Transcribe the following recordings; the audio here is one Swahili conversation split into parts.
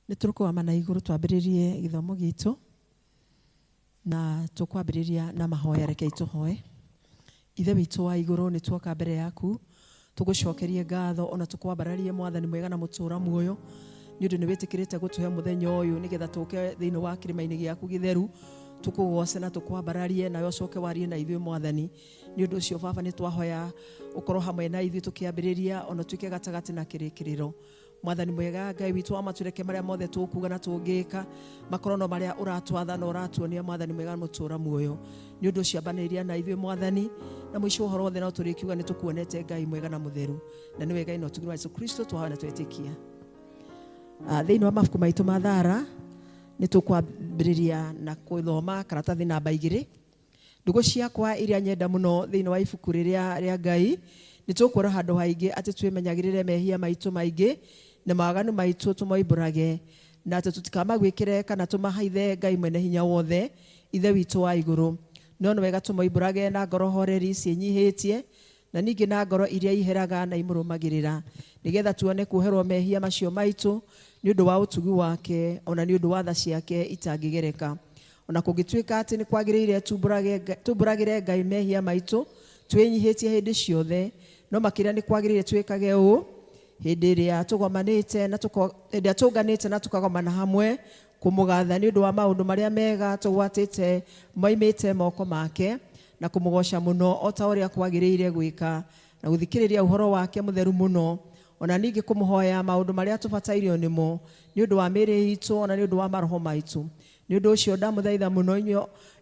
Niturukwama na iguru twambiririe githomo gitu na tukwambiriria na mahoya. Reke tuhoe. Ithe witu wa iguru ni twoka mbere yaku tugucokerie ngatho ona tukwambararie mwathani mwega na mutura muoyo ni undu ni witikirite gutuhe muthenya uyu nigetha tuke thiini wa kirima-ini giaku githeru tukugoce na tukwambararie nawe ucoke warie na ithuĩ mwathani. Ni undu ucio baba ni twahoya ukorwo hamwe na ithuĩ tukiambiriria ona tuike gatagati na kirikiriro. Mwathani mwega Ngai witu wa matureke maria mothe tukuga na tungika makorwo no maria uratwatha na uratuonia mwathani mwega mutura muoyo. Ni undu ucio ambaniria na ithuĩ mwathani na mwisho uhoro wothe no turikiuga ni tukuonete Ngai mwega na mutheru na ni wega ino tugirwa Yesu Kristo twahoya na twetikia. Thiini wa mabuku maitu ma thara ni tukwambiriria na kuthoma karatathi namba 2. Ndugu ciakwa iria nyenda muno thiini wa ibuku ria Ngai ni tukwora handu haingi ati twimenyagirire mehia maitu maingi na maganu maitu tumoiburage na ati tutikamagwikire kana tumahaithe Ngai mwene hinya wothe ithe witu wa iguru. No wega tumoiburage na ngoro horeri cienyihitie na ningi na ngoro iria iheraga na imurumagirira nigetha tuone kuherwo mehia macio maitu ni undu wa utugi wake ona ni undu wa tha ciake itangigereka. Ona kungituika ati ni kwagiriire tumburagire Ngai mehia maitu twinyihitie hindi ciothe no makira ni kwagiriire twikage uu hindi iria tugomanite na hindi tunganite na tukagomana hamwe kumugatha ni undu wa maundu maria mega tugwatite moimite moko make na kumugoca muno o ta uria kwagiriire gwika na guthikiriria uhoro wake mutheru muno ona ningi kumuhoya maundu maria tubatairio nimo ni undu wa miri itu ona ni undu wa maroho maitu. Ni undu ucio ndamuthaitha muno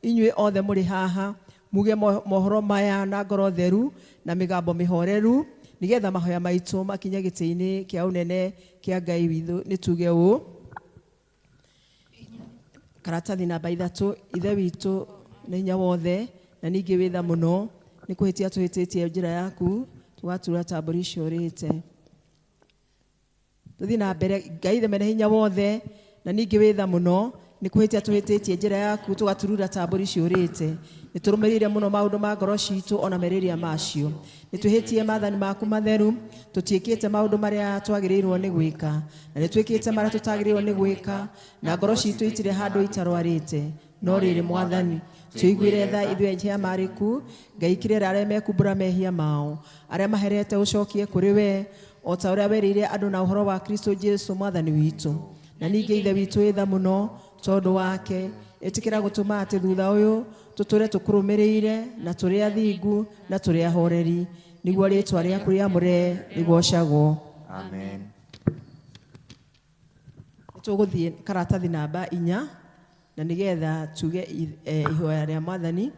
inyue othe muri haha muge mohoro maya na ngoro theru na migambo mihoreru nigetha mahoya maitu makinye giti-ini kia unene kia Ngai withu. Ni tuge uu karatathi namba 3. Ithe witu ni hinya wothe na ningi witha muno ni kuhitia tuhititie njira yaku tugatura tamburi ciurite tuthi na mbere. Ngai ithe mene hinya wothe na ningi witha muno ni kuhitia tuhititie njira yaku tugaturura tamburi ciurite ni turumirire muno maundu ma ngoro citu ona meriria macio ni tuhitie mathani maku matheru tutiikite maundu maria twagirirwo ni gwika na ni twikite maria tutagirirwo ni gwika na ngoro citu itire handu itarwarite no riri mwathani tuiguire tha ithuĩ ehia mariku Ngai kirera aria mekumbura mehia mao aria maherete ucokie kuri we o ta uria werire andu na uhoro wa Kristo Jesu mwathani witu. Na ningi ithe witu itha muno tondu wake itikira gutuma ati thutha uyu tuture tukurumirire na turi athingu na turi ahoreri niguo ritwa riaku riamure rigocagwo. Amen. Tuguthie karatathi namba 4 na nigetha tuge ihoya ria mwathani.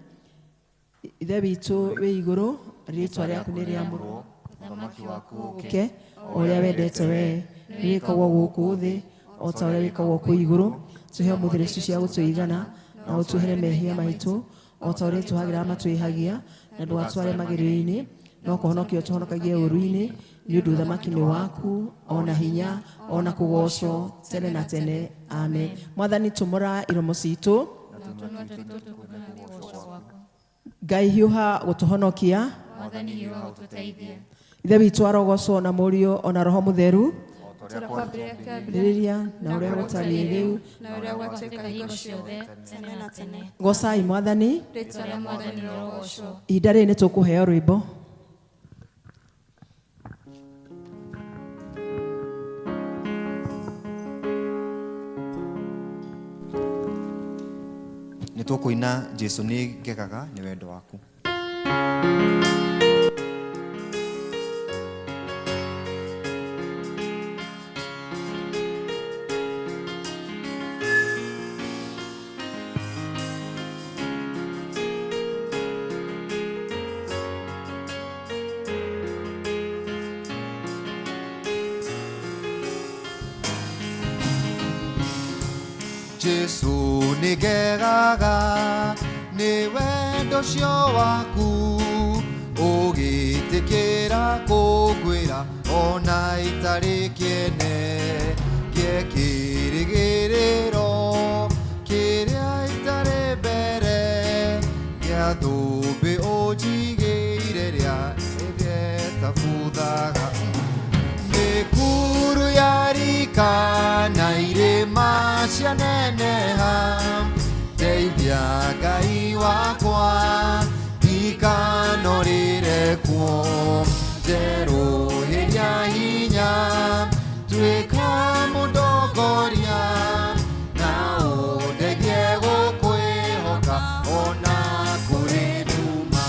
Ithe witu wi iguru ritwa riaku ni riamurwo Uthamaki waku uke uria wendete we wikagwo guku thi o ta uria wikagwo ku iguru. Tuhe muthiricu cia gutuigana na utuhere mehia maitu o ta uria tuhagira matwihagia na ndwatware magiriro-ini no kuhonokia tuhonokagie uru-ini ni undu uthamaki ni waku ona hinya ona kugocwo tene na tene. Amen. Mwathani tumura iromo citu Ngai hiuha gutuhonokia Mwathani hiuha ututeithie. Ithe witu arogocwo na Mũriũ ona Roho Mutheru Turakwambĩrĩria mbĩrĩria na uria gutariĩ rĩu na uria gwatuĩka hingo ciothe tene na tene. Gocai Mwathani. Rĩĩtwa rĩa Mwathani rĩrogocwo. Ihinda rĩrĩ nĩ tũkũheo rwĩmbo. Nĩ tũkũina Jesu nĩ ngegaga nĩ wendo waku. Jesu nĩ ngegaga nĩ wendo cio waku ũgĩtĩkĩra kũngwĩra ona itarĩ kĩene kĩe kĩrĩgĩrĩro kĩrĩa itarĩ mbere gĩa thũmbĩ ũnjigĩire rĩa ĩgĩtabuthaga mĩkuru ya rika na irĩma Jero hinya hinya Tuika mundogoria Na udege gukwihoka Ona kuri duma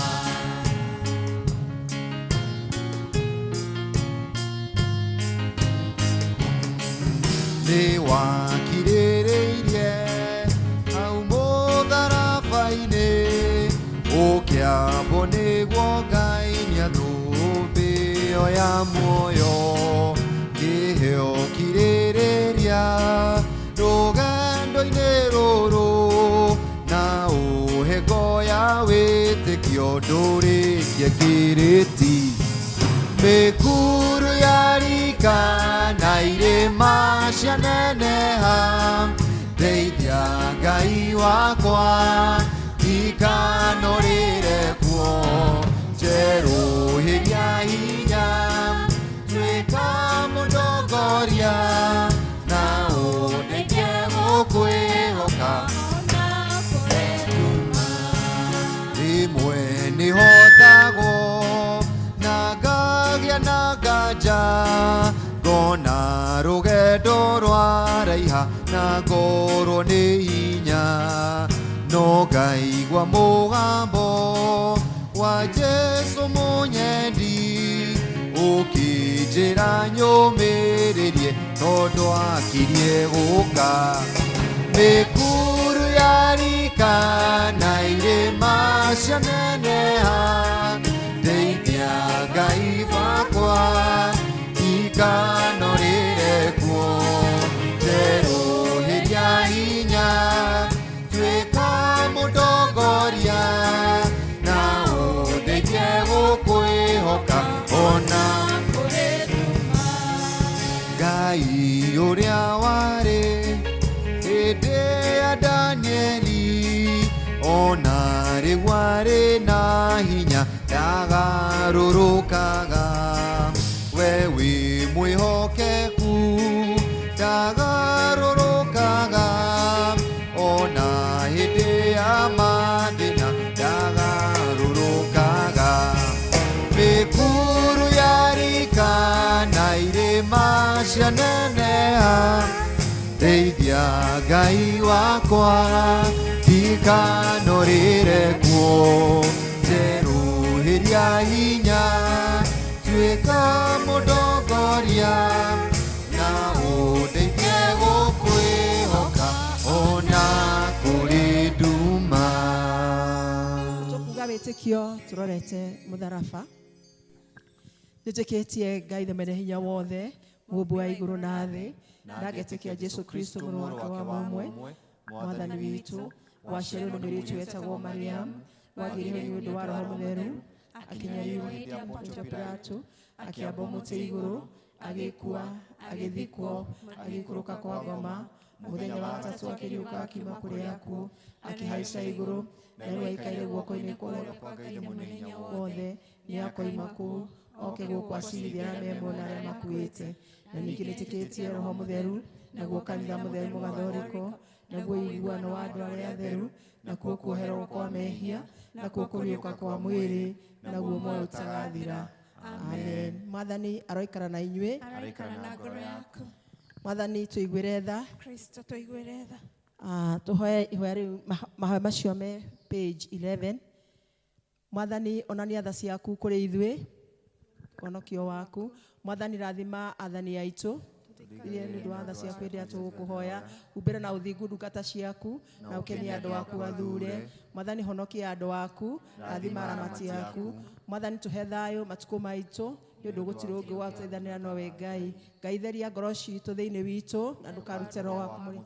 Ni wakirireirie Au mutharabaine Ukiambo niguo Ngai niathũmbĩo ya muoyo Kĩheo kirĩrĩria rũgendo-inĩ rũrũ Na ũhengo ya wĩtĩkio ndũrĩkie kĩrĩti Mĩkuru ya rika na irĩma cianeneha Ndeithia Ngai wakwa ikanorĩre kuo Njeruhĩria hinya Tuĩka mũndongoria Na ũndeithie gũkwĩhoka Rĩmwe nĩhotagwo Na ngagĩa na nganja Ngona rũgendo rwaraiha Na ngorwo nĩ hinya No ngaigua mũgambo wa Jesu mũnyendi Ũkĩnjĩra nyũmĩrĩrie Tondũ akirie gũka Mĩkuru ya rika na irĩma cianeneha Ndeithia Ngai wakwa ikanorĩre kuo Njeruhĩria hinya Tuĩka mũndongoria Na ũndeithie gũkwĩhoka Ona kũrĩ nduma Ngai ũrĩa warĩ hĩndĩ ya Danieli Ona rĩu arĩ na hinya ndagarũrũkaga We wĩ mwĩhokeku ndagarũrũkaga Ona hĩndĩ ya mathĩna ndagarũrũkaga Mĩkuru ya rika na irĩma cianeneha Ndeithia Ngai wakwa ikanorĩre kuo Njeruhĩria hinya Tuĩka mũndongoria Na ũndeithie gũkwĩhoka Ona kũrĩ nduma Tukuga wĩtĩkio tũrorete mũtharaba Nĩtĩkĩtie Ngai the mwene hinya wothe Mũũmbi wa igũrũ na thĩ Na ngetĩkia Jesu Kristo mũrũ wake wa mũmwe Mwathani witũ waciarĩirwo nĩ mũirĩtu wetagwo Mariam Wagĩrĩirwo nĩ ũndũ wa Roho Mũtheru Akinyariirwo hĩndĩ ya Pontio Pilato Akĩamba mũtĩ igũrũ Agĩkua agĩthikwo Agĩikũrũka kwa ngoma Mũthenya wa gatatũ akĩriũka akiuma kũrĩ akuũ Akĩhaica igũrũ Na rĩu aikaire guoko-inĩ kwa Ngai mũnene hinya wothe Nĩakoima kũu Oke gũkũ acirithie arĩa me muoyo na arĩa makuĩte Na ningĩ nĩtĩkĩtie Roho Mũtheru Naguo kanitha mũtheru mũgathorĩko Naguo ũiguano wa andũ arĩa atheru Nakuo kuoherwo kwa mehia Nakuo kũriũka kwa mwĩrĩ Naguo muoyo ũtagathira Amen Mwathani aroikara na inyuĩ Aroikara na ngoro yaku Mwathani tũiguĩre tha Kristo tũiguĩre tha Tũhoe ihoya rĩu mahoya macio me page 11 Mwathani onania tha ciaku kũrĩ ithuĩ Wonokio waku Mwathani rathima athani aitũ Iria nĩ ũndũ wa tha ciaku hĩndĩ ĩrĩa tũgũkũhoya Humbĩra na ũthingu ndungata ciaku Na ũkenie andũ aku athure Mwathani honokia andũ aku Rathima aramati yaku Mwathani tũhe thayũ matukũ maitũ Nĩ ũndũ gũtirĩ ũngĩ wa gũteithanĩra nowe Ngai Ngai theria ngoro citũ thĩinĩ witũ Na ndũkarute Roho waku mũrĩ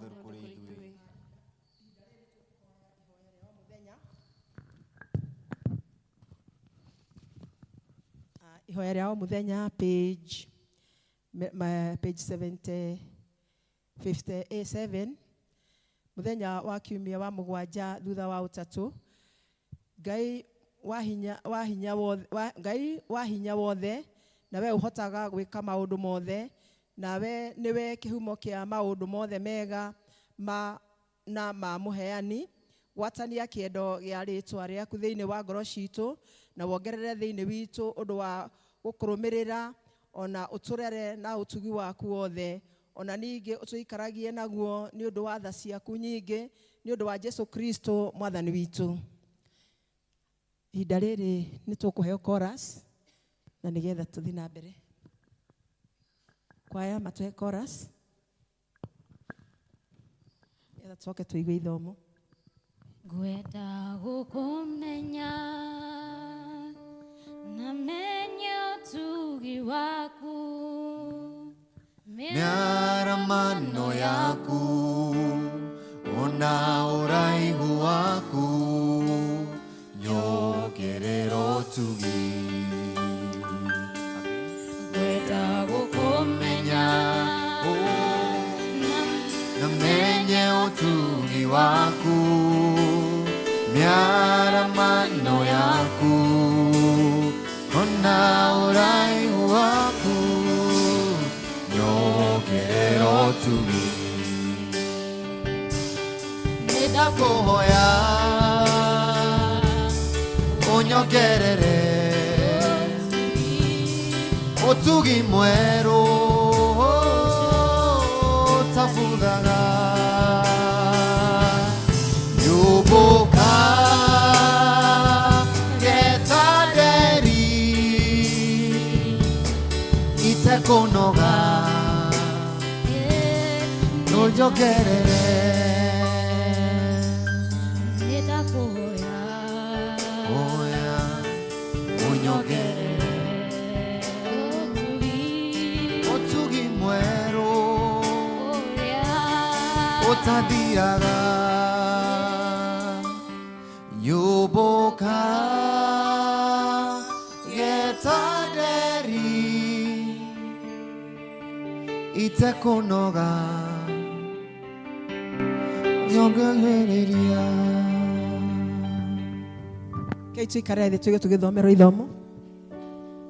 Ihoya rĩa o mũthenya page 57 Mũthenya wa kiumia wa mũgwanja thutha wa ũtatũ Ngai wa hinya wothe nawe ũhotaga gwĩka maũndũ mothe nawe nĩwe kĩhumo kĩa maũndũ mothe mega na ma mũheani Watania kĩendo gĩa rĩĩtwa rĩaku thĩinĩ wa ngoro citũ na wongerere thĩinĩ witũ ũndũ wa gukurumirira ona uturere na utugi waku wothe ona ningi utuikaragie naguo ni undu wa tha ciaku nyingi ni undu wa Jesu Kristo mwathani witu. Ihinda riri ni tukuheo chorus na nigetha tuthi na mbere. Kwaya matuhe chorus. Nigetha tuoke tuigue ithomo. Ngwenda gukumenya na menye utugi waku miaramano yaku ona uraihu waku nyogerera utugi. Ngwenda gukumenya na menye utugi waku miaramano yaku ona uraihu waku nyogerera utugi. Ndakuhoya unyogerere utugi mweru tafuthaga nyubuka getaderi itekunoga nunyogerere utugi mweru utadhiaga nyubuka getaderi itekunoga nyogereria. Kei tuikare thĩ tuige tũgĩthomerwo ithomo.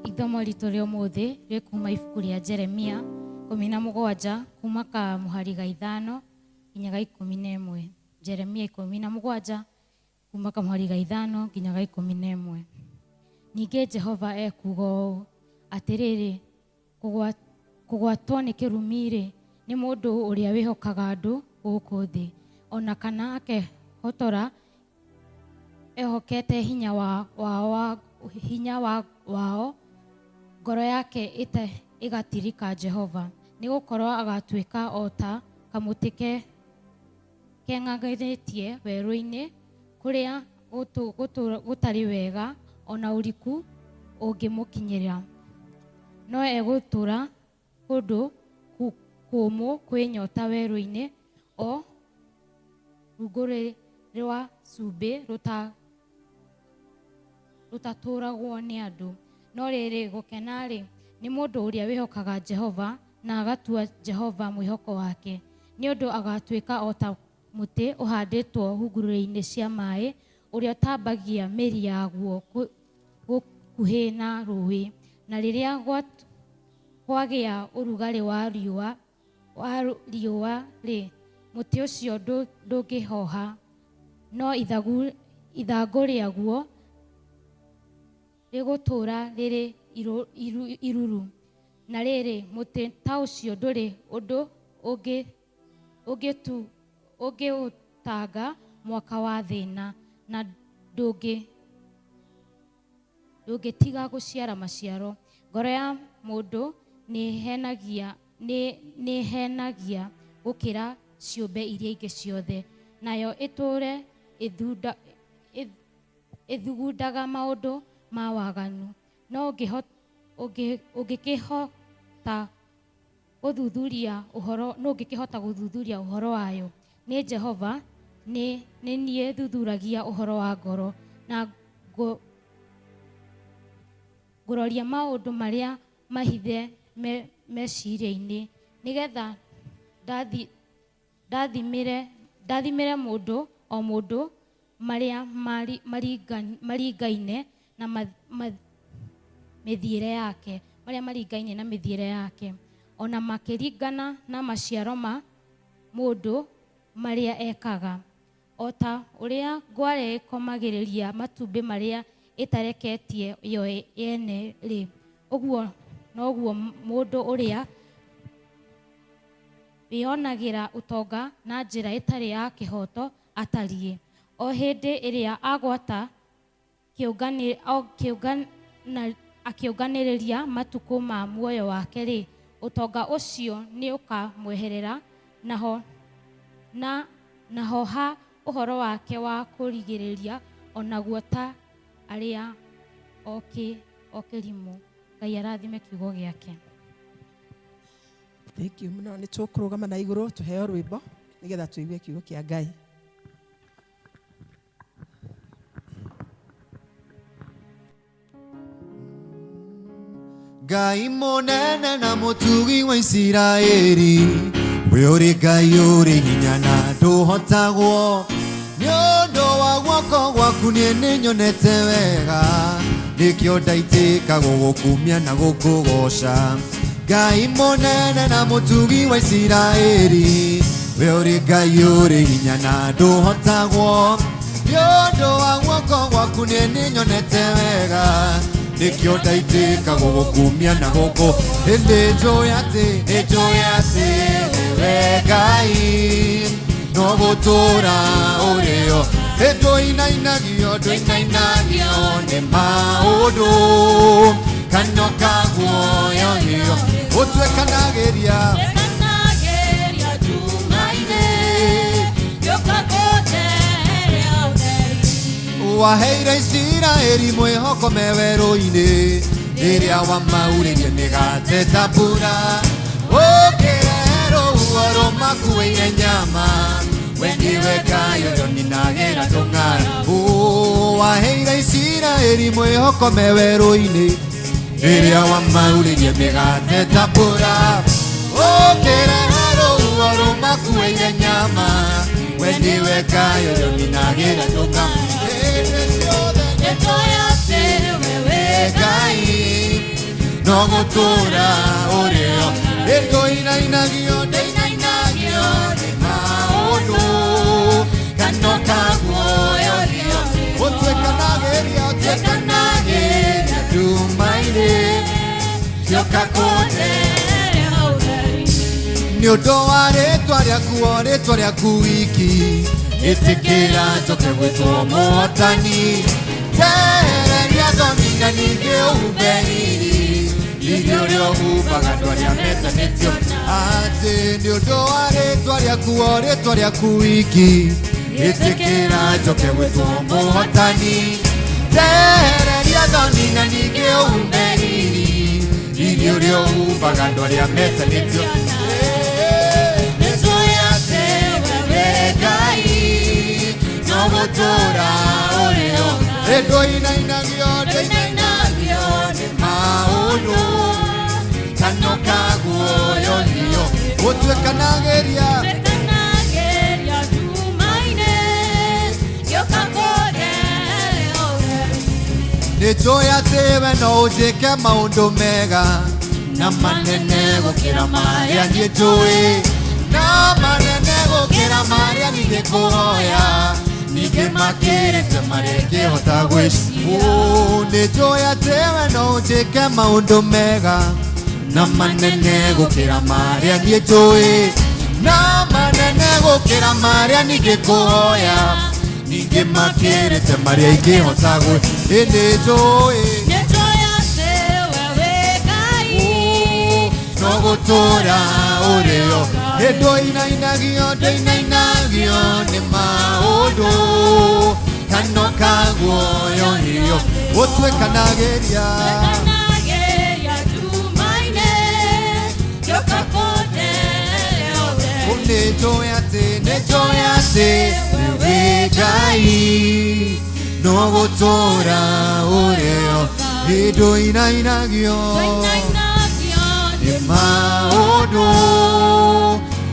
Ithomo ritũ rĩa ũmũthĩ rĩ kuma ibuku rĩa Jeremia 17 kuma ka mũhari ga 5 nginya ga 11. Jeremia 17 kuma ka mũhari ga 5 nginya ga 11. Ningĩ Jehova ekuga ũũ atĩrĩrĩ, kũgwatwo nĩ kĩrumi-rĩ nĩ mũndũ ũrĩa wĩhokaga andũ gũkũ thĩ, ona kana akehotora ehokete hinya wao ngoro yake igatirika Jehova, nĩ gũkorwo agatuĩka o ta kamũtĩ keng'ang'anĩtie werũ-inĩ kũrĩa gũtarĩ wega ona ũriku ũngĩmũkinyĩra, no egũtũra kũndũ kũmũ kwĩnyota werũ-inĩ o rungu rwa cumbĩ rutatũragwo nĩ andũ. No rĩrĩ gũkena-rĩ nĩ mũndũ ũrĩa wĩhokaga Jehova na agatua Jehova mwĩhoko wake, nĩ ũndũ agatuĩka o ta mũtĩ ũhandĩtwo hungurũrũ-inĩ cia maĩ ũrĩa ũtambagia mĩri yaguo gũkuhĩ na rũĩ, na rĩrĩa kwagĩa ũrugarĩ wa riũa-rĩ mũtĩ ũcio ndũngĩhoha, no ithangũ rĩaguo rĩgũtũra rĩrĩ iruru. Na rĩrĩ mũtĩ ta ũcio ndũrĩ ũndũ ũngĩũtanga mwaka wa thĩna na ndũngĩtiga gũciara maciaro. Ngoro ya mũndũ nĩhenagia gũkĩra ciũmbe iria ingĩ ciothe, nayo ĩtũre ĩthugundaga maũndũ ma waganu. No ũngĩkĩhota gũthuthuria ũhoro wayo. Nĩ Jehova, nĩ niĩ thuthuragia ũhoro wa ngoro na ngũroria maũndũ marĩa mahithe meciria-inĩ, nĩgetha ndathimĩre mũndũ o mũndũ marĩa maringaine na mĩthiĩre yake, ona makĩringana na maciaro ma mũndũ marĩa ekaga. O ta ũrĩa ngware ĩkomagĩrĩria matumbĩ marĩa ĩtareketie yo yene-rĩ, Ũguo noguo mũndũ ũrĩa wĩonagira ũtonga na njĩra ĩtarĩ ya kĩhoto atariĩ. O hĩndĩ ĩrĩa agwata akĩũnganĩrĩria matukũ ma muoyo wake rĩ, ũtonga ũcio nĩ ũkamweherera naho ha ũhoro wake wa kũrigĩrĩria onaguo ta arĩa o kĩrimũ. Ngai arathime kiugo gĩake. Thank you. Mũno nĩ tũkũrũgama na igũrũ tũheo rwĩmbo nĩgetha tũigue kiugo kĩa Ngai. Ngai mũnene na mũtugi wa Isiraeli, we ũrĩ Ngai ũrĩ hinya na ndũhotagwo, nĩ ũndũ wa guoko gwaku niĩ nĩnyonete wega, nĩkĩo ndaitĩka gũgũkumia na gũkũgoca. Ngai mũnene na mũtugi wa Isiraeli, we ũrĩ Ngai ũrĩ hinya na ndũhotagwo, nĩ ũndũ wa guoko gwaku niĩ nĩnyonete wega, nĩkĩo ndaitĩka gũgũkumia na gũkũ. Nĩnjũĩ atĩ we Ngai no gũtũũra ũrĩo, ndũinainagio nĩ maũndũ, kanua ka guoyohio ũtuĩkanagĩria waheire Isiraeli mwĩhoko me werũ-inĩ, rĩrĩa wamaurĩrie mĩgate ta mbura, ũkĩrehe rũhuho rũmakuĩire nyama, we ndiwe Ngai ũrĩa ũninagĩra ndũng'aragu. Waheire Isiraeli mwĩhoko me werũ-inĩ, rĩrĩa wamaurĩrie mĩgate ta mbura, ũkĩrehe rũhuho rũmakuĩire nyama, we ndiwe Ngai ũrĩa ũninagĩra ndũng'aragu. Ngai no gũtũũra ũrĩo, ndũinainagio nĩ maũndũ, kanua ka guoyohio ũtuĩkanagĩria nduma-inĩ, gĩoka kũndehere ũtheri. Nĩ ũndũ wa rĩĩtwa rĩaku wiki, ĩtĩkĩra njoke gwĩtwo mũhotani, tehereria thoni na ningĩ ũhumbe riri, riri ũrĩa ũhumbaga andũ arĩa metanĩtio. Atĩ nĩ ũndũ wa rĩĩtwa rĩaku wiki, ĩtĩkĩra njoke gwĩtwo mũhotani, tehereria thoni na ningĩ ũhumbe riri, riri ũrĩa ũhumbaga andũ arĩa metanĩtio. Nĩnjũĩ atĩ we Ngai no gũtũũra ũrĩo, ndũinainagio nĩ maũndũ, kanua ka guoyohio ũtuĩkanagĩria nduma-inĩ, gĩoka kũndehere ũtheri. Nĩnjũĩ atĩ we no ũnjĩke maũndũ mega na manene gũkĩra marĩa niĩ njũĩ, na manene gũkĩra marĩa niĩ ngĩkũhoya, ningĩ makĩrĩte marĩa ingĩhota gwĩciria. Nĩnjũĩ atĩ we no ũnjĩke maũndũ mega na manene gũkĩra marĩa niĩ njũĩ, na manene gũkĩra marĩa niĩ ngĩkũhoya, ningĩ makĩrĩte marĩa ingĩhota gwĩciria. Nĩnjũĩ atĩ we Ngai no gũtũũra ũrĩo, ndũinainagio nĩ maũndũ, kanua ka guoyohio ũtuĩkanagĩria nduma-inĩ, gĩoka kũndehere ũtheri. Nĩnjũĩ atĩ we Ngai no gũtũũra ũrĩo, ndũinainagio nĩ maũndũ,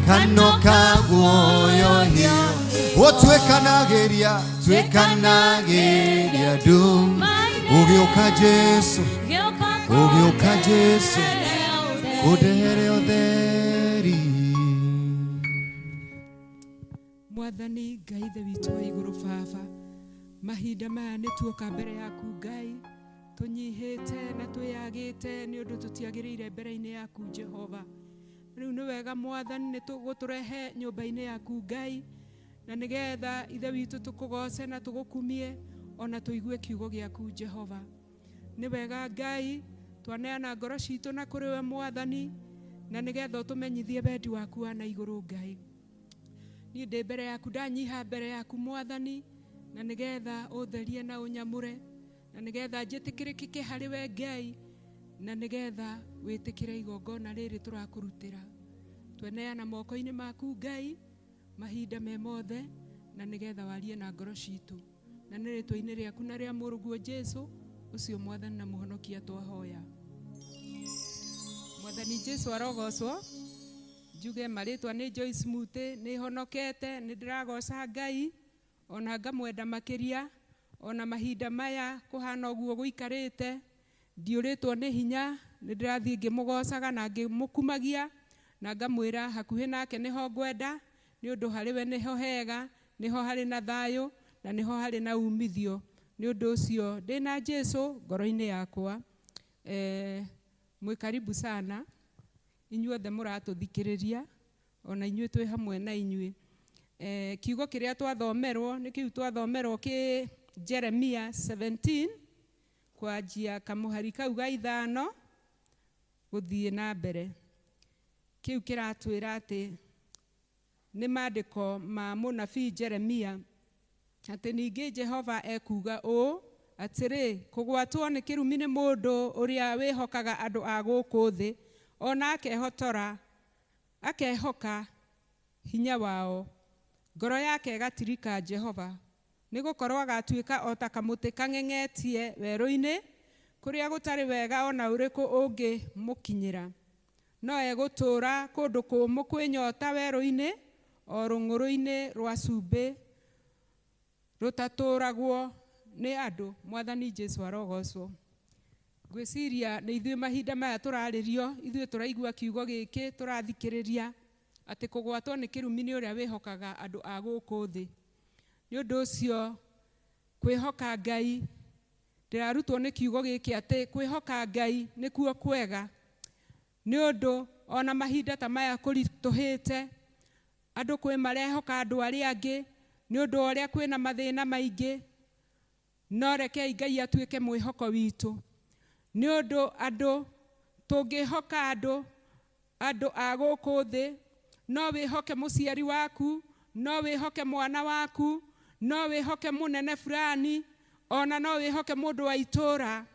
kanua ka guoyohio ũtuĩkanagĩria nduma-inĩ, ũgĩũka Jesu kũndehere ũtheri. Mwathani Ngai ithe witũ wa igũrũ Baba, mahinda maya nĩ tuoka mbere yaku Ngai, tunyihite na tuyagite ni undu tutiagirire mbere-ini yaku Jehova. Riu ni wega Mwathani ni tuguturehe nyumba-ini yaku Ngai, na nigetha ithe witu tukugoce na tugukumie ona tuigue kiugo giaku Jehova. Ni wega Ngai twaneana ngoro citu na kuri we Mwathani, na nigetha utumenyithie wendi waku na iguru Ngai. Ni ndi mbere yaku, ndanyiha mbere yaku Mwathani, na nigetha utherie na unyamure, na nigetha njitikirikike hari we Ngai, na nigetha witikire igongona riri turakurutira. Tweneana moko-ini maku Ngai mahinda me mothe, na nigetha warie na ngoro citu, na nĩ rĩtwa-inĩ rĩaku na rĩa mũrũguo Jesu ucio Mwathani na mũhonokia twahoya. Mwathani Jesu arogocwo. Njuge marĩtwa nĩ Joyce Mute, nĩ honokete, nĩ ndĩragoca Ngai, ona ngamwenda makĩria, ona mahinda maya kũhana ũguo gũikarĩte, ndiũrĩtwo nĩ hinya, nĩ ndĩrathiĩ ngĩmũgocaga na ngĩmũkumagia, na ngamwĩra hakuhĩ nake nĩho ngwenda, nĩ ũndũ harĩ we nĩho hega, nĩho harĩ na thayũ, na nĩho harĩ na umithio. Nĩ ũndũ ũcio ndĩna Jesu ngoro-inĩ yakwa. Mwĩ karibu sana inyuothe mũratũthikĩrĩria, ona inyuĩ twĩ hamwe na inyuĩ. Kiugo kĩrĩa twathomerwo nĩ kĩu twathomerwo kĩ Jeremia 17 kwanjia kamũhari kau ga 5 gũthiĩ na mbere. Kĩu kĩratwĩra atĩ nĩ maandĩko ma mũnabii Jeremia atĩ ningĩ Jehova ekuga ũũ atĩrĩ, kũgwatwo nĩ kĩrumi nĩ mũndũ ũrĩa wĩhokaga andũ a gũkũ thĩ, ona akehoka hinya wao, ngoro yake gatirika Jehova, nĩ gũkorwo agatuĩka o ta kamũtĩ kang'eng'etie werũ-inĩ, kũrĩa gũtarĩ wega ona ũrĩkũ ũngĩmũkinyĩra. No egũtũũra kũndũ kũmũ kwĩnyota werũ-inĩ, o rũng'ũrũ-inĩ rwa cumbĩ rũtatũũragwo nĩ andũ. Mwathani Jesu arogocwo. Ngwĩciria nĩ ithuĩ mahinda maya tũrarĩrio, ithuĩ tũraigua kiugo gĩkĩ, tũrathikĩrĩria atĩ kũgwatwo nĩ kĩrumi nĩ ũrĩa wĩhokaga andũ a gũkũ thĩ. Nĩ ũndũ ũcio kwĩhoka Ngai, ndĩrarutwo nĩ kiugo gĩkĩ atĩ kwĩhoka Ngai nĩkuo kwega, nĩ ũndũ ona mahinda ta maya kũritũhĩte, andũ kwĩ marehoka andũ arĩa angĩ nĩ ũndũ ũrĩa kwĩna mathĩna maingĩ, no rekei Ngai atuĩke mwĩhoko witũ. Nĩ ũndũ andũ tũngĩhoka andũ a gũkũ thĩ, no wĩhoke mũciari waku, no wĩhoke mwana waku, no wĩhoke mũnene fulani, ona no wĩhoke mũndũ wa itũũra.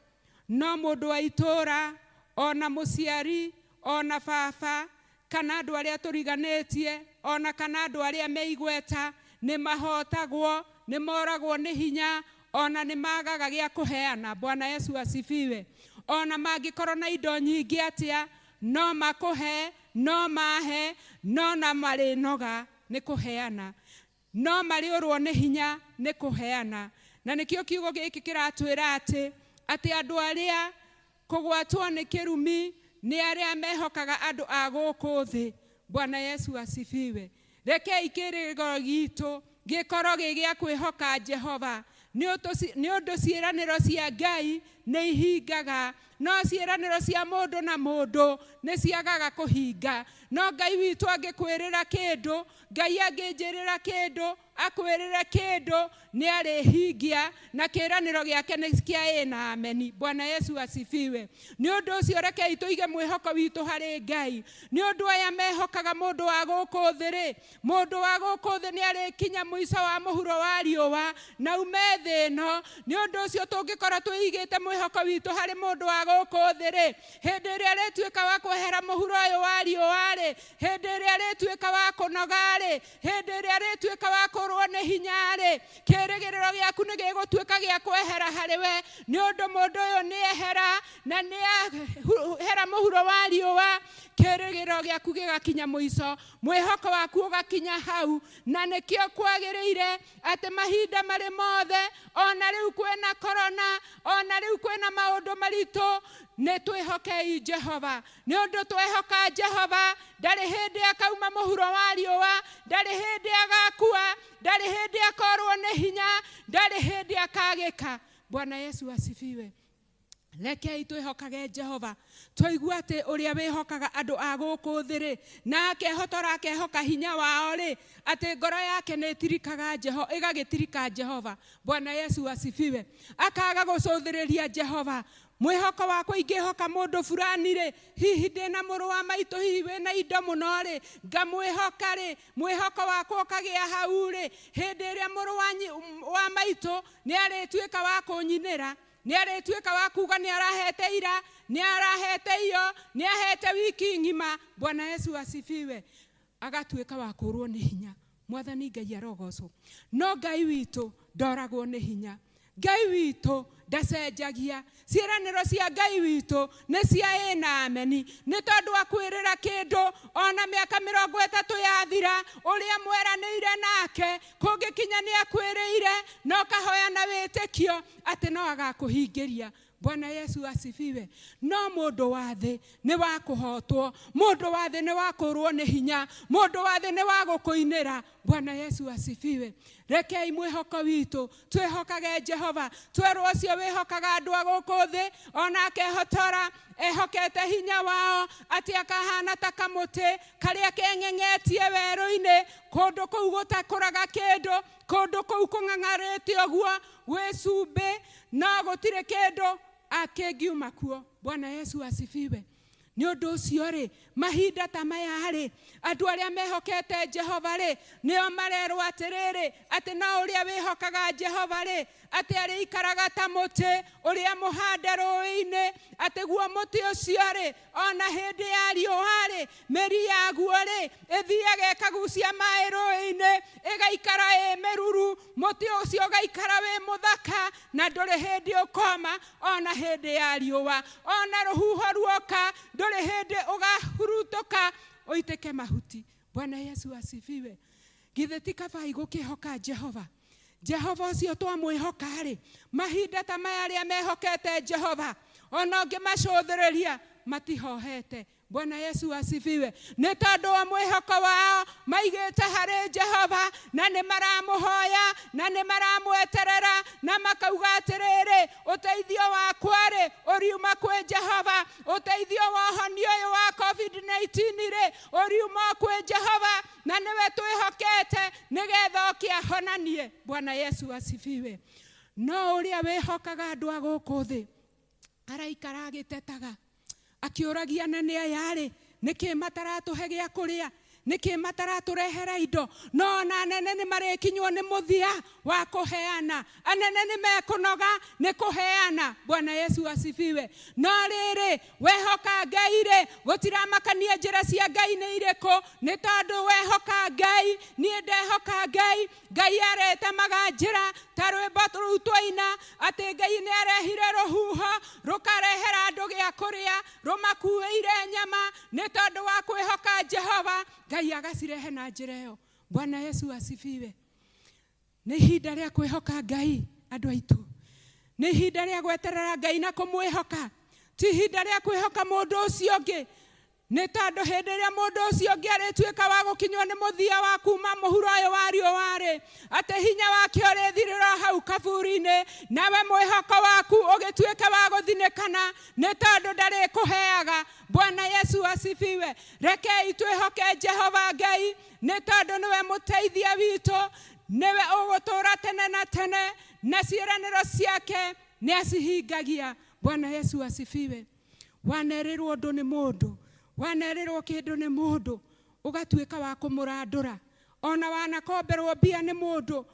No mũndũ wa itũũra, ona mũciari, ona baba, kana andũ arĩa tũriganĩtie, ona kana andũ arĩa me igweta, nĩ mahotagwo, nĩ moragwo nĩ hinya, ona nĩ magaga gĩa kũheana. Bwana Yesu asifiwe. Ona mangĩkorwo na indo nyingĩ atĩa, no makũhe, no mahe, no na marĩnoga nĩ kũheana, no marĩũrwo nĩ hinya nĩ kũheana. Na nĩkĩo kiugo gĩkĩ kĩratwĩra atĩ andũ arĩa kũgwatwo nĩ kĩrumi nĩ arĩa mehokaga andũ a gũkũ thĩ. Bwana Yesu asifiwe. Rekei kĩrĩgĩrĩro gitũ gĩkorwo gĩ gĩa kwĩhoka Jehova, nĩ ũndũ ciĩranĩro cia Ngai nĩ ihingaga, no ciĩranĩro cia mũndũ na mũndũ nĩ ciagaga kũhinga. No Ngai witũ angĩkwĩrĩra kĩndũ, Ngai angĩnjĩrĩra kĩndũ, akwĩrĩre kĩndũ, nĩ arĩhingia, na kĩĩranĩro gĩake nĩ kĩa ĩĩ na ameni. Bwana Yesu asifiwe. Nĩ ũndũ ũcio rekei tũige mwĩhoko witũ harĩ Ngai. Nĩ ũndũ aya mehokaga mũndũ wa gũkũ thĩ-rĩ, mũndũ wa gũkũ thĩ nĩ arĩkinya mũico wa mũhuro wa riũa na ume thĩ ĩno. Nĩ ũndũ ũcio tũngĩkorwo twĩigĩte mwĩhoko witũ harĩ mũndũ wa gũkũ thĩ-rĩ, hĩndĩ ĩrĩa arĩtuĩka wa kwehera mũhuro ũyũ wa riũa-rĩ, hĩndĩ ĩrĩa arĩtuĩka wa kũnoga-rĩ, hĩndĩ ĩrĩa arĩtuĩka wa kũrwo nĩ hinya-rĩ, kĩĩrĩgĩrĩro gĩaku nĩ gĩgũtuĩka gĩa kwehera harĩ we, nĩ ũndũ mũndũ ũyũ nĩ ehera na nĩ ahera mũhuro wa riũa, kĩĩrĩgĩrĩro gĩaku gĩgakinya mũico, mwĩhoko waku ũgakinya hau. Na nĩkĩo kwagĩrĩire atĩ mahinda marĩ mothe, ona rĩu kwĩna korona, ona rĩu kwĩna maũndũ maritũ, nĩ twĩhokei Jehova. Nĩ ũndũ twehoka Jehova, ndarĩ hĩndĩ akauma mũhuro wa riũa, ndarĩ hĩndĩ agakua, ndarĩ hĩndĩ akorwo nĩ hinya, ndarĩ hĩndĩ akagĩka. Bwana Yesu asifiwe. Rekei twĩhokage Jehova. Twaigua atĩ ũrĩa wĩhokaga andũ a gũkũ thĩ rĩ, na akehotora akehoka hinya wao rĩ, atĩ ngoro yake nĩ ĩtirikaga Jehova, ĩgagĩtirika Jehova. Bwana Yesu asifiwe. Akaga gũcũthĩrĩria Jehova. Mwĩhoko wakwa ingĩhoka mũndũ fulani rĩ, hihi ndĩna mũrũ wa maitũ, hihi wĩna indo mũno rĩ, ngamwĩhoka rĩ, mwĩhoko wakwa ũkagĩa hau rĩ, hĩndĩ ĩrĩa mũrũ wa maitũ nĩ arĩtuĩka wa kũnyinĩra, nĩ arĩtuĩka wa kuga nĩ arahete ira, nĩ arahete iyo, nĩ ahete wiki ng'ima. Bwana Yesu asifiwe. Agatuĩka wa kũrwo nĩ hinya. Mwathani Ngai arogocwo. No Ngai witũ ndoragwo nĩ hinya. Ngai witũ ndacenjagia. Ciĩranĩro cia Ngai witũ nĩ cia na ameni. Nĩ tondũ wa kwĩrĩra kĩndũ ona mĩaka 30 yathira, ũrĩa mweranĩire nake kũngĩkinya nĩ akwĩrĩire, no kahoya na wĩtĩkio atĩ no agakũhingĩria. Bwana Yesu asifiwe. No mũndũ wa thĩ nĩ wa kũhotwo, mũndũ wa thĩ nĩ wa kũrwo nĩ hinya, mũndũ wa thĩ nĩ wa gũkũinĩra. Bwana Yesu asifiwe. Rekei mwĩhoko witũ twĩhokage Jehova. Twerwo ũcio wĩhokaga andũ a gũkũ thĩ, ona akehotora ehokete hinya wao, atĩ akahana ta kamũtĩ karĩa keng'eng'etie werũ-inĩ, kũndũ kũu gũtakũraga kĩndũ, kũndũ kũu kũng'ang'arĩte ũguo gwĩ cumbĩ, no gũtirĩ kĩndũ akĩngiuma kuo. Bwana Yesu asifiwe. Nĩ ũndũ ũcio rĩ, mahinda ta maya rĩ, andũ arĩa mehokete Jehova rĩ, nĩo marerwo atĩrĩrĩ, atĩ no ũrĩa wĩhokaga Jehova rĩ, atĩ arĩikaraga ta mũtĩ ũrĩa mũhande rũĩ-inĩ, atĩ guo mũtĩ ũcio rĩ, ona hĩndĩ ya riũa rĩ, mĩri yaguo rĩ, ĩthiaga ĩkagucia maĩ rũĩ-inĩ, ĩgaikara ĩ mĩruru, mũtĩ ũcio ũgaikara wĩ mũthaka, na ndũrĩ hĩndĩ ũkoma ona hĩndĩ ya riũa, ona rũhuho ruoka ndũrĩ hĩndĩ ũgahurutũka ũitĩke mahuti. Bwana Yesu asifiwe. Githĩ ti kabai gũkĩhoka Jehova? Jehova ũcio twamwĩhoka rĩ, mahinda ta maya arĩa mehokete Jehova, ona ũngĩmacũthĩrĩria matihohete. Bwana Yesu asifiwe. Nĩ tondũ wa mwĩhoko wao maigĩte harĩ Jehova, na nĩ maramũhoya, na nĩ maramweterera, na makauga atĩrĩrĩ, ũteithio wakwa rĩ, ũriuma kwĩ Jehova, ũteithio wa ũhonio ũyũ wa COVID-19 rĩ, ũriuma kwĩ Jehova, na nĩwe twĩhokete nĩgetha ũkĩahonanie. Bwana Yesu asifiwe. No ũrĩa wĩhokaga andũ a gũkũ thĩ, araikara agĩtetaga, akĩũragia nene yarĩ, nĩkĩ mataratũhe gĩa kũrĩa, nĩkĩ mataratũrehera indo, no na anene nĩ marĩkinywo nĩ mũthia wa kũheana, anene nĩ mekũnoga nĩ kũheana. Bwana Yesu asifiwe. No rĩrĩ, wehoka Ngai rĩ, gũtiramakania njĩra cia Ngai nĩ irĩkũ, nĩ tondũ wehoka Ngai, niĩ ndehoka Ngai. Ngai aretemaga njĩra, ta rwĩmbo rũu twaina, atĩ Ngai nĩ arehire rũhuho rũkarehera andũ gĩa kũrĩa, rũmakuĩire nyama, nĩ tondũ wa kwĩhoka Jehova, Ngai agacirehe na njĩra ĩyo. Bwana Yesu asifiwe. Nĩ ihinda rĩa kwĩhoka Ngai, andũ aitũ. Nĩ ihinda rĩa gweterera Ngai na kũmwĩhoka, ti ihinda rĩa kwĩhoka mũndũ ũcio ũngĩ. Nĩ tondũ hĩndĩ ĩrĩa mũndũ ũcio ũngĩ arĩtuĩka wa gũkinywo nĩ mũthia wa kuma mũhuro ũyũ wa riũa rĩ, atĩ hinya wake ũrĩthirĩra hau kaburi-inĩ, nawe mwĩhoko waku ũgĩtuĩka wa gũthinĩkana, nĩ tondũ ndarĩkũheaga. Bwana Yesu asifiwe. Rekei twĩhoke Jehova Ngai, nĩ tondũ nĩwe mũteithia witũ, nĩwe ũgũtũũra tene na tene, na ciĩranĩro ciake nĩ acihingagia. Bwana Yesu asifiwe. Wanerĩrwo ũndũ nĩ mũndũ, wanerĩrwo kĩndũ nĩ mũndũ, ũgatuĩka wa kũmũrandũra. Ona wanakomberwo mbia nĩ mũndũ,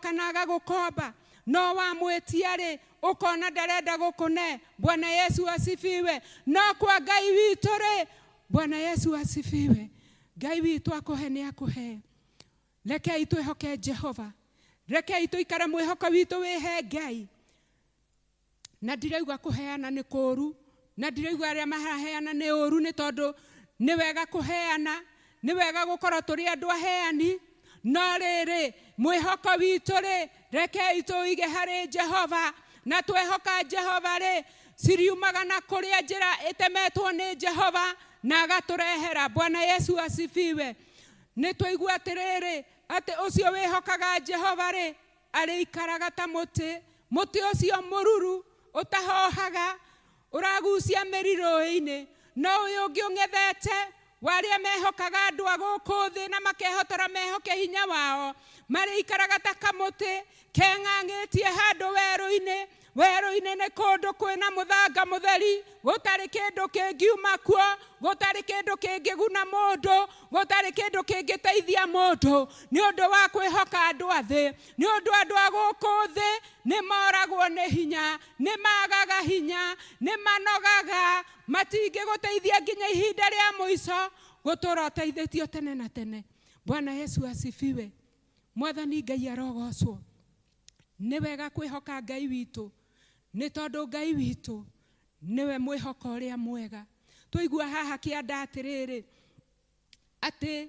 kana agagũkomba, no wamwĩtia rĩ, ũkona ndarenda gũkũne. Bwana Yesu asifiwe. No kwa Ngai witũ rĩ, Bwana Yesu asifiwe, Ngai witũ akũhe nĩ akũhe. Rekei twĩhoke Jehova, rekei tũikare mwĩhoko witũ wĩhe Ngai. Na ndirauga kũheana nĩ kũũru, na ndirauga arĩa maraheana nĩ ũũru, nĩ tondũ nĩ wega kũheana, nĩ wega gũkorwo tũrĩ andũ aheani. No rĩrĩ, mwĩhoko witũ rĩ, rekei tũige harĩ Jehova, na twĩhoka Jehova rĩ, ciriumaga na kũrĩa njĩra ĩtemetwo nĩ Jehova, na agatũrehera. Bwana Yesu asifiwe. Nĩ twaigua atĩrĩrĩ, atĩ ũcio wĩhokaga Jehova rĩ, arĩikaraga ta mũtĩ, mũtĩ ũcio mũruru, utahohaga uragucia mĩrirũ-inĩ no ũyũ ũngĩ ũng'ethete warĩa mehokaga andũ a gũkũ thĩ na makehotora mehoke hinya wao marĩ ikaraga ta kamũtĩ keng'ang'ĩtie handũ werũ-inĩ nĩ kũndũ kwĩna mũthanga mũtheri gũtarĩ kĩndũ kĩngiuma kuo gũtarĩ kĩndũ kĩngĩguna mũndũ gũtarĩ kĩndũ kĩngĩteithia mũndũ nĩ ũndũ wa kwĩhoka andũ a thĩ nĩ ũndũ andũ a gũkũ thĩ nĩ moragwo nĩ hinya nĩ magaga hinya nĩ manogaga matingĩgũteithia nginya ihinda rĩa mũico gũtũra ũteithĩtio tene na tene. Bwana Yesu asifiwe. Mwathani Ngai arogocwo. Nĩ wega kwĩhoka Ngai witũ nĩ tondũ Ngai witũ niwe mwĩhoko ũrĩa mwega. Tũigua haha kĩanda atĩrĩrĩ atĩ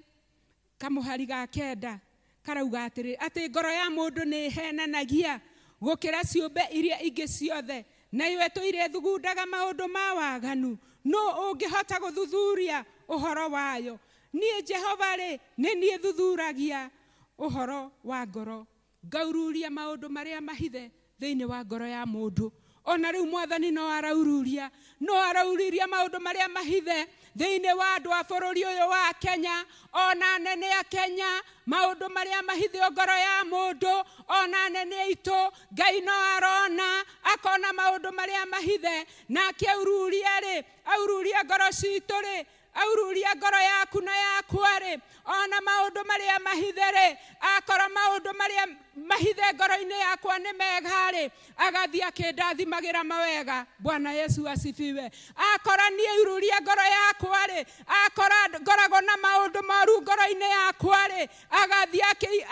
kamũhari ga kenda karauga atĩrĩrĩ atĩ ngoro ya mũndũ nĩ henanagia gũkĩra ciũmbe iria ingĩ ciothe na iwe tũire thugundaga maũndũ ma waganu no ũngĩhota gũthuthuria ũhoro wayo. Niĩ Jehova rĩ nĩ niĩ thuthuragia ũhoro wa ngoro ngaururia maũndũ marĩa mahithe thĩinĩ wa ngoro ya mũndũ. Ona rĩu Mwathani no arauriria maũndũ marĩa mahithe thĩinĩ wa andũ a bũrũri ũyũ wa Kenya ona anene a Kenya maũndũ marĩa mahithe ngoro ya mũndũ ona anene aitũ Ngai no arona akona maũndũ marĩa mahithe na akĩaururia rĩ aururia ngoro citũ rĩ aururia ngoro yaku na yakwa rĩ ona maũndũ marĩa mahithe rĩ akora maũndũ marĩa mahithe ngoro-inĩ yakwa nĩ mega rĩ agathiĩ akĩndathimagĩra mawega. Bwana Yesu asifiwe. Akora niĩ aururia ngoro yakwa rĩ akora ngoragwo na maũndũ moru ngoro-inĩ yakwa rĩ agathiĩ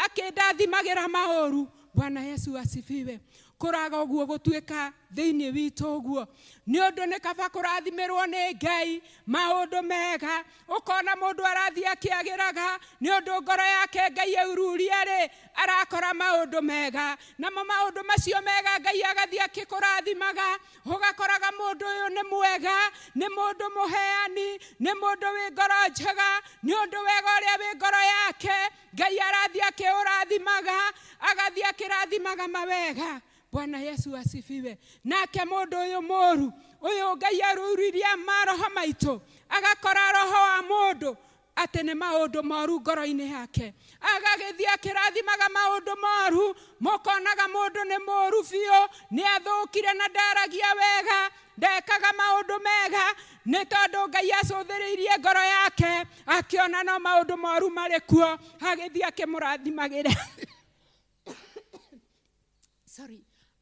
akĩndathimagĩra maũru. Bwana Yesu asifiwe. Kũraga ũguo gũtuĩka thĩinĩ witũ ũguo nĩ ũndũ nĩ kaba kũrathimirwo nĩ Ngai maũndũ mega ũkona mũndũ arathiĩ akĩagĩraga nĩ ũndũ ngoro yake Ngai aururia rĩ arakora maũndũ mega namo maũndũ macio mega Ngai agathiĩ akĩkũrathimaga ũgakoraga mũndũ ũyũ nĩ mwega nĩ mũndũ mũheani nĩ mũndũ wĩ ngoro njega nĩ ũndũ wega ũrĩa wĩ ngoro yake Ngai arathiĩ akĩũrathimaga agathiĩ akĩrathimaga mawega. Bwana Yesu asifiwe. Nake mũndũ ũyũ mũru ũyũ Ngai aruriria maroho maitũ agakora roho wa mũndũ atĩ nĩ maũndũ moru ngoro-inĩ yake agagĩthiĩ akĩrathimaga maũndũ moru mũkonaga mũndũ nĩ mũru biũ nĩ athũkire na ndaragia wega ndekaga maũndũ mega nĩ tondũ Ngai acũthĩrĩirie ngoro yake akĩona no maũndũ moru marĩ kuo agĩthiĩ akĩmũrathimagĩra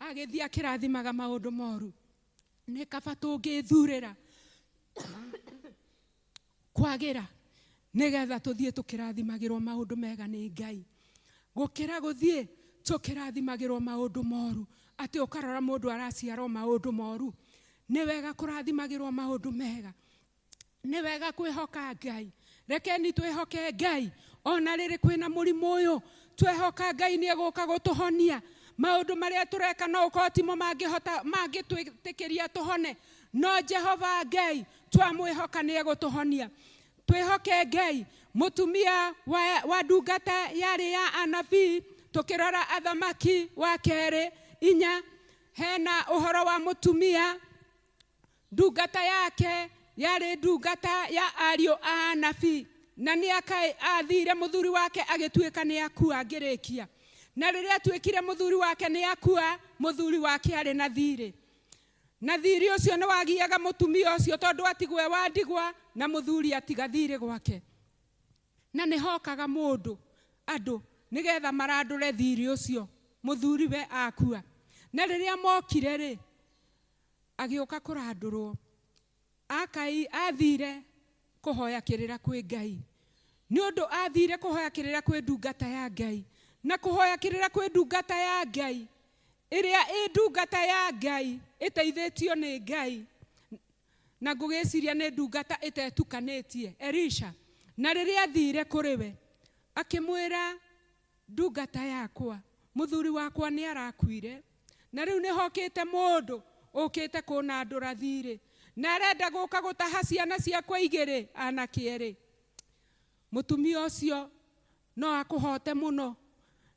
agĩthiĩ akĩrathimaga maũndũ moru. Nĩ kaba tũngĩthurĩra kwagĩra nĩgetha tũthiĩ tũkĩrathimagĩrwo maũndũ mega nĩ Ngai gũkĩra gũthiĩ tũkĩrathimagĩrwo maũndũ moru atĩ ũkarora mũndũ araciarwo maũndũ moru. Nĩ wega kũrathimagĩrwo maũndũ mega nĩ wega kwĩhoka Ngai. Rekeni twĩhoke Ngai ona rĩrĩ kwĩna mũrimũ ũyũ twĩhoka Ngai nĩ egũka gũtũhonia. Maũndũ marĩa tũreka no ũkorwo timo mangĩtwĩtĩkĩria tũhone no Jehova Ngai twamwĩhoka nĩ egũtũhonia. Twĩhoke Ngai. Mũtumia wa ndungata yarĩ ya anabii tukirora Athamaki wa 2:4 hena ũhoro wa mũtumia ndungata yake yarĩ ndungata ya ariũ a anabii na nĩ athire mũthuri wake agĩtuĩka nĩ akua ngĩrĩkia. Na rĩrĩa tuĩkire mũthuri wake nĩ akua mũthuri wake arĩ na thirĩ. Na thirĩ ũcio nĩ wagiaga mũtumia ũcio tondũ atigwe wa ndigwa na mũthuri atiga thirĩ gwake. Na nĩ hokaga mũndũ andũ nĩgetha marandũre thirĩ ũcio mũthuri we akua. Na rĩrĩa mokire rĩ agĩũka kũrandũrwo athire kũhoya kĩrĩra kwĩ Ngai. Nĩ ũndũ athire kũhoya kĩrĩra kwĩ ndungata ya Ngai. Na kũhoya kĩrĩra kwĩ ndungata ya Ngai ĩrĩa ĩ ndungata ya Ngai ĩteithĩtio nĩ Ngai na ngũgĩciria nĩ ndungata ĩtetukanĩtie Elisha. Na rĩrĩa athire kũrĩ we akĩmwĩra ndungata yakwa mũthuri wakwa nĩ arakuire na rĩu nĩ hokĩte mũndũ ũkĩte kũnandũra thirĩ na arenda gũka gũtaha ciana ciakwa 2 anake 2. Mũtumia ũcio no akũhote mũno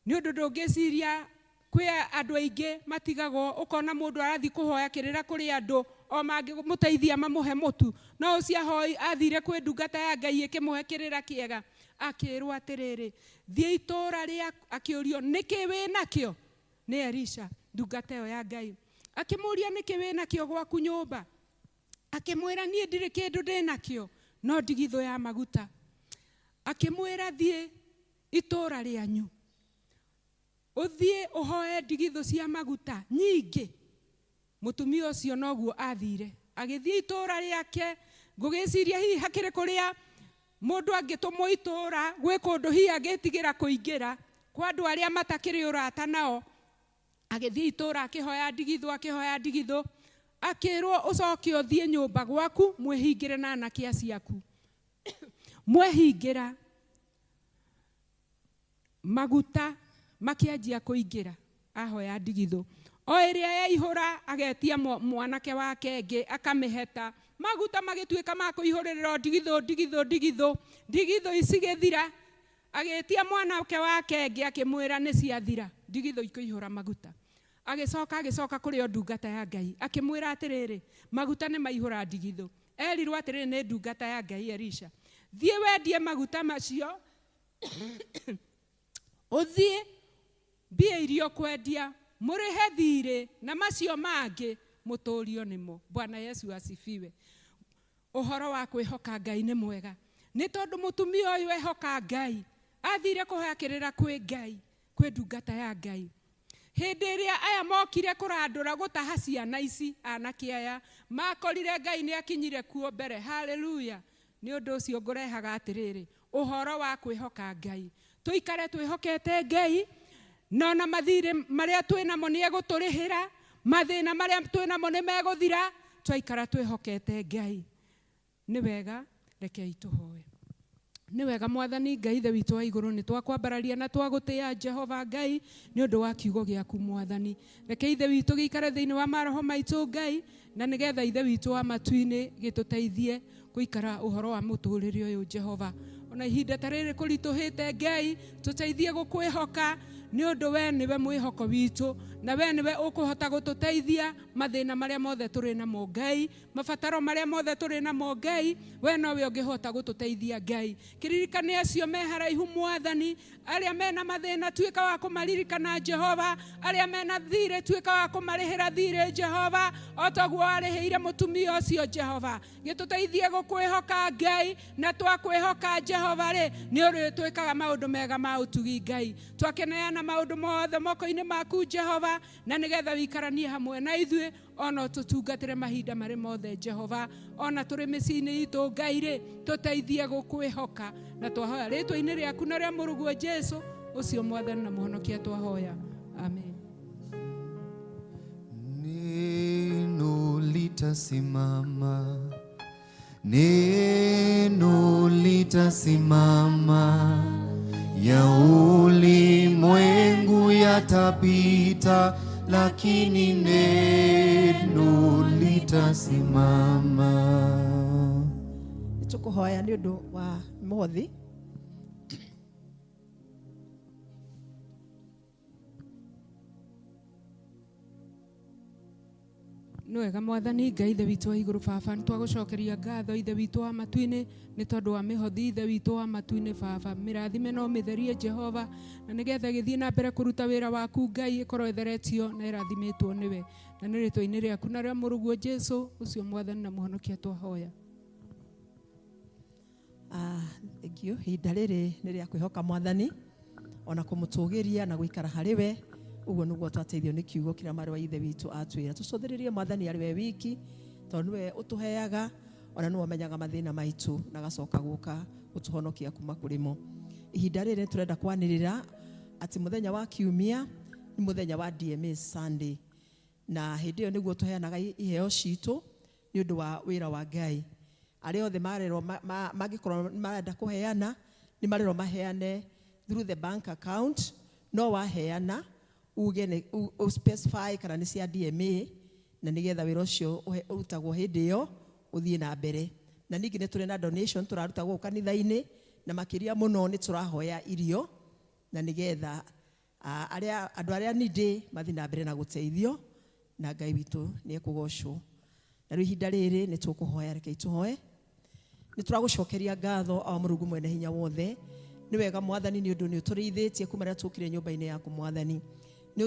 nĩ ũndũ ndũngĩciria kwä andå aingä matigagwo ukona mundu arathi kuhoya kirira kuri andu o mangĩmũteithia mamũhe mũtu no ũcio ahoi athire kwĩ ndungata ya Ngai ĩkĩmũhe kĩrĩra kĩega akĩrwo atĩrĩrĩ thiĩ itũũra rĩa akĩũrio nĩkĩ wĩ nakĩo nĩ Elisha ndungata ĩyo ya Ngai akĩmũria nĩkĩ wĩ nakĩo gwaku nyũmba akĩmwĩra niĩ ndirĩ kĩndũ ndĩ nakĩo no ndigithũ ya maguta akĩmwĩra thiĩ itũũra rĩanyu ũthiĩ ũhoe ndigithũ cia maguta nyingĩ mũtumia ũcio noguo athire agĩthiĩ itũũra rĩake ngũgĩciria hihi hakĩrĩ kũrĩa mũndũ angĩtũmwo itũũra gwĩ kũndũ hihi angĩtigĩra kũingĩra kwa andũ arĩa matakĩrĩ ũrata nao agĩthiĩ itũũra akĩhoya ndigithũ akĩrwo ũcoke ũthiĩ nyũmba gwaku mwĩhingĩre na anake aciaku mwehingĩra maguta makĩanjia kũingĩra ahoya ndigithũ o ĩrĩa yaihũra agetia mwanake wake ngĩ akamĩheta maguta magĩtuĩka ma kũihũrĩrĩra ndigithũ icigĩthira agĩtia mwanake wake ngĩ akĩmwĩra nĩ ciathira ndigithũ ikĩihũra maguta agĩcoka kũrĩ o ndungata ya Ngai akĩmwĩra atĩrĩrĩ maguta nĩ maihũra ndigithũ erirwo atĩrĩrĩ nĩ ndungata ya Ngai Elisha thiĩ wendie maguta macio ũthiĩ mbia irio kwendia mũrĩhe thirĩ na macio mangĩ mũtũũrio nĩmo Bwana Yesu asifiwe ũhoro wa kwĩhoka Ngai nĩ mwega nĩ tondũ mũtumia ũyũ ehoka Ngai athire kũhoya kĩrĩra kwĩ Ngai kwĩ ndungata ya Ngai hĩndĩ ĩrĩa aya mokire kũrandũra gũtaha ciana ici anake aya makorire Ngai nĩ akinyire kuo mbere haleluya nĩ ũndũ ũcio ngũrehaga atĩrĩrĩ ũhoro wa kwĩhoka Ngai tũikare twĩhokete Ngai no na mathirĩ marĩa twĩnamo nĩ egũtũrĩhĩra mathĩna marĩa twĩnamo nĩ megũthira twaikara twĩhokete Ngai nĩ wega rekei tũhoe nĩ wega Mwathani Ngai ithe witũ wa igũrũ nĩ twakwambararia na twagũtĩĩa Jehova Ngai nĩ ũndũ wa kiugo gĩaku Mwathani reke ithe witũ gĩikare thĩinĩ wa maroho maitũ Ngai na nĩgetha ithe witũ wa matu-inĩ gĩtũteithie gũikara ũhoro wa mũtũũrĩre ũyũ Jehova ona ihinda ta rĩrĩ kũritũhĩte Ngai tũteithie gũkwĩhoka nĩ ũndũ we nĩwe mwĩhoko witũ na we nĩwe ũkũhota gũtũteithia mathĩna marĩa mothe tũrĩ namo Ngai mabataro marĩa mothe tũrĩ namo Ngai we nowe ũngĩhota gũtũteithia Ngai kĩririkane acio me haraihu Mwathani arĩa mena mathĩna tuĩka wa kũmaririkana Jehova arĩa mena thirĩ tuĩka wa kũmarĩhĩra thirĩ Jehova o taguo warĩhĩire mũtumia ũcio Jehova gĩtũteithie gũkwĩhoka Ngai na twakwĩhoka Jehova rĩ nĩ ũrĩtwĩkaga maũndũ mega ma ũtugi Ngai twakeneana maũndũ mothe moko-inĩ maku Jehova na nĩgetha wikaranie hamwe na ithuĩ ona tũtungatĩre mahinda marĩ mothe Jehova ona tũrĩ mĩciĩ-inĩ itũ Ngai rĩ tũteithie gũkwĩhoka na twahoya rĩtwa-inĩ rĩaku na rĩa mũrũguo Jesũ ũcio Mwathani na mũhonokia twahoya amen. Neno litasimama neno litasimama ya ulimwengu yatapita lakini neno litasimama. Tukuhoya nĩ ũndũ wa mothi nĩ wega Mwathani Ngai ithe witũ wa igũrũ baba nĩ twagũcokeria ngatho ithe witũ wa matu-inĩ nĩ tondũ wa mĩhothi ithe witũ wa matu-inĩ baba mĩrathime no mĩtherie Jehova na nĩgetha gĩthiĩ na mbere kũruta wĩra waku Ngai ĩkorwo ĩtheretio na ĩrathimĩtwo nĩwe na nĩ rĩtwa-inĩ rĩaku na rĩa mũrũguo Jesũ ũcio Mwathani na mũhonokia twahoya. Thank you. Ihinda rĩrĩ nĩ rĩa kwĩhoka Mwathani ona kũmũtũgĩria na gũikara harĩ we uguo nĩguo twateithio nĩ kiugo kĩrĩa mwarĩ wa ithe witũ atwĩra tũcũthĩrĩrie Mwathani arĩ we wiki tondũ we ũtũheaga ona nĩwe ũmenyaga mathĩna maitũ na agacoka gũka gũtũhonokia kuma kũrĩ mo. Ihinda rĩrĩ tũrenda kwanĩrĩra atĩ mũthenya wa kiumia nĩ mũthenya wa DMA Sunday na hĩndĩ ĩyo nĩguo tũheanaga iheo citũ nĩ ũndũ wa wĩra wa Ngai arĩa othe marerwo mangĩkorwo marenda kũheana nĩ marerwo maheane through the bank account no waheana uge specify kana nĩ cia DMA na nĩgetha wĩra ũcio ũrutagwo hĩndĩ ĩyo ũthiĩ na mbere na ningĩ nĩ tũrĩ na donation tũraruta gũkũ kanitha-inĩ na makĩria mũno nĩ tũrahoya irio na nĩgetha andå arä a nindä mathi na mbere na gå teithio na Ngai witå nä ekågocwo. Na rä u ihinda rä rä nä tå kå hoya, rekei tå hoe. Nä tå ragå cokeria ngatho o Mũrungu mwene hinya wothe. Nä wega Mwathani nä å ndå nä å tå rä ithä tie kuma rä a tå kire nyå-mba-inä yaku Mwathani. Nä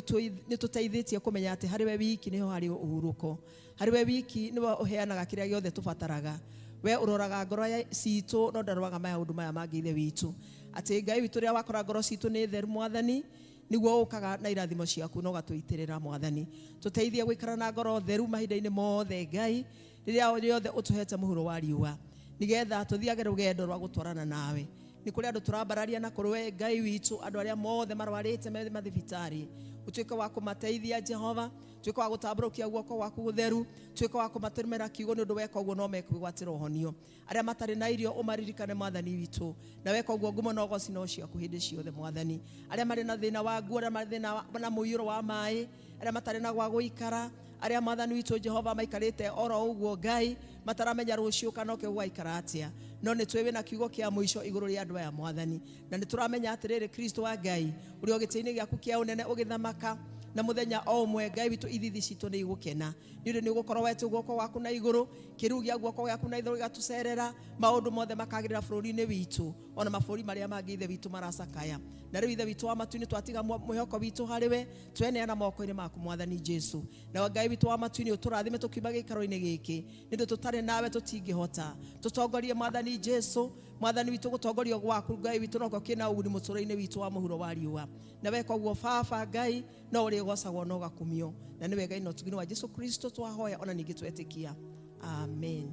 tå teithä tie kå menya atä harä we wiki nä ho harä å hurå ko. Harä we wiki nä we å heanaga kä rä a gä othe tå bataraga. We å roraga ngoro citå no ndaroraga maå maya mangä ithe witå. Atä Ngai witå rä a wakora ngoro citå nä theru Mwathani niguo ukaga na irathimo ciaku no gatwitirira Mwathani. Tuteithie gwikara na ngoro theru mahinda-ini mothe Ngai riria riothe utuhete muhuro wa riua nigetha tuthiage rugendo rwa gutwarana nawe. Ni kuri andu turambararia na kuri we Ngai witu, andu aria mothe marwarite me mathibitari utuike wa kumateithia Jehova, tuike wa gutamburukia guoko waku gutheru, tuike wa kumatumira kiugo ni undu weka uguo no mekwigwatira uhonio. Aria matari na irio umaririkane Mwathani witu, na weka uguo ngumo no goci no ciaku hindi ciothe Mwathani. Aria mari na thina wa nguo, aria mari na muiyuro wa mai, aria matari na gwa guikara, aria Mwathani witu Jehova maikarite oro uguo Ngai mataramenya rucio kana ke gwaikara atia, no ni twewe na kiugo kia muico iguru ria andu aya Mwathani. Na ni turamenya atiriri Kristo wa Ngai uri ogitini giaku kia unene ugithamaka na muthenya o umwe Ngai witu ithithi citu ni igukena ni undu ni gukorwo wetu guoko waku na iguru, kirugia guoko waku na iguru gatucerera maundu mothe makagirira bururi-ini witu ona maburi maria mangi ithe witu maracakaya. Na riu ithe witu wa matu-ini twatiga mwihoko witu hariwe tweneana moko-ini maku Mwathani Jesu. Na Ngai witu wa matu-ini uturathime tukiuma gikaro-ini giki nindu tutari nawe tutingihota. Tutongorie Mwathani Jesu, Mwathani witu gutongorio gwaku Ngai witu noko kina uguni muturo-ini witu wa muhuro wa riua. Na weka uguo baba Ngai no uri gocagwo no gakumio. Na ni wega ino tugini wa Jesu Kristo twahoya ona ningi twetikia. Amen.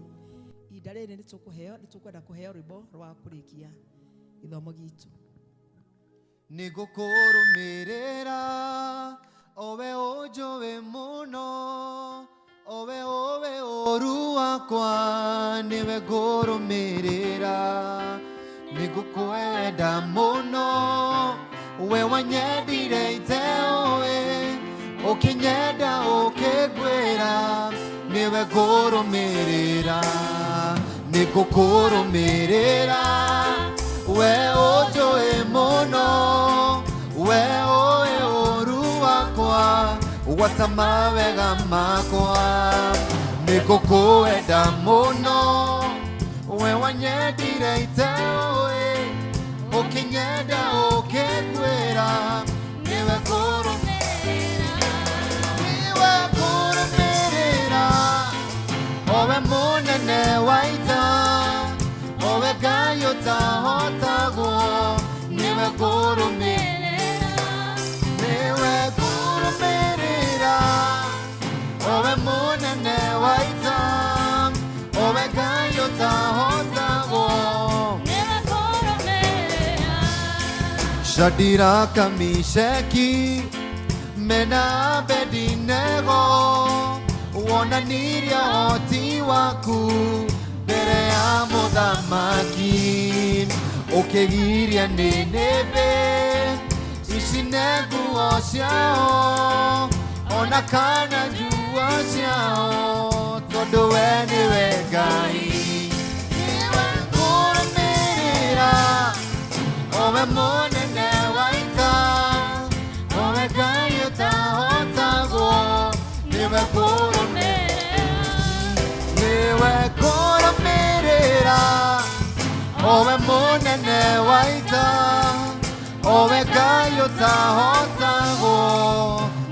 Ihinda rĩrĩ nĩ tũkwenda kũheo rwĩmbo rwa kũrĩkia gĩthomo gitũ. Nĩ ngũkũrũmĩrĩra owe ũnjũĩ mũno, owe ũru wakwa nĩwe ngũrũmĩrĩra. Nĩ ngũkwenda mũno we wanyendire iteũĩ, ũkĩnyenda ũkĩngwĩra niwe ngũrũmĩrĩra. Nĩ ngũkũrũmĩrĩra we ũnjũĩ mũno, we ũĩ ũru wakwa gwata mawega makwa. Nĩ ngũkwenda mũno we wanyendire iteũĩ, ũkĩnyenda ũkĩngwĩra niwe ngũrũmĩrĩra. Niwe ngũrũmĩrĩra owe mũnene wa ita, owe Ngai ũtahotagwo niwe ngũrũmĩrĩra. Niwe ngũrũmĩrĩra owe mũnene wa ita, owe Ngai ũtahotagwo niwe ngũrũmĩrĩra. Shadiraka, Meshaki mena Abedinego wonanirie ũhoti waku mbere ya mũthamaki, ũkĩgiria Nĩnĩmbĩ icine nguo ciao ona kana njua ciao, tondũ we nĩwe Ngai. Niwe ngũrũmĩrĩra owe mũnene wa ita, owe Ngai ũtahotagwo niwe ngũrũmĩrĩra. Niwe ngũrũmĩrĩra owe mũnene wa ita, owe Ngai ũtahotagwo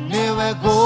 niwe ngũrũmĩrĩra.